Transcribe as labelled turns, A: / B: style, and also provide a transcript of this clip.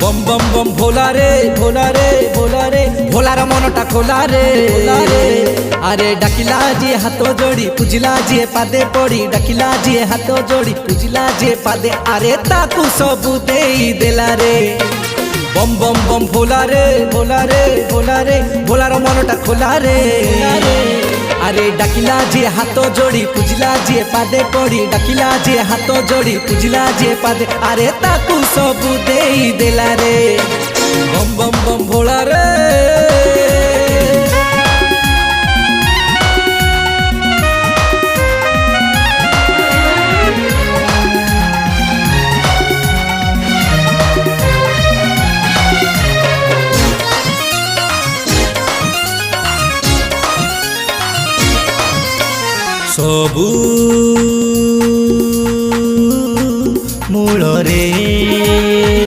A: बम बम बम भोला रे भोला रे भोला रे भोलार मनटा खोला रे अरे डाकिला जी हाथ जोड़ी पूजिला जी पादे पड़ी डाकिला जी हाथ जोड़ी पूजिला जी पादे अरे ताकू सबू देई देला रे बम बम बम भोला रे भोला रे भोला रे भोलार मनटा खोला रे अरे डाकिला जी हाथ जोड़ी पूजिला जी पादे पड़ी डाकिला जी हाथ जोड़ी पूजिला जी पादे अरे ताकू सबू देई देला रे बम बम बम भोला रे सबू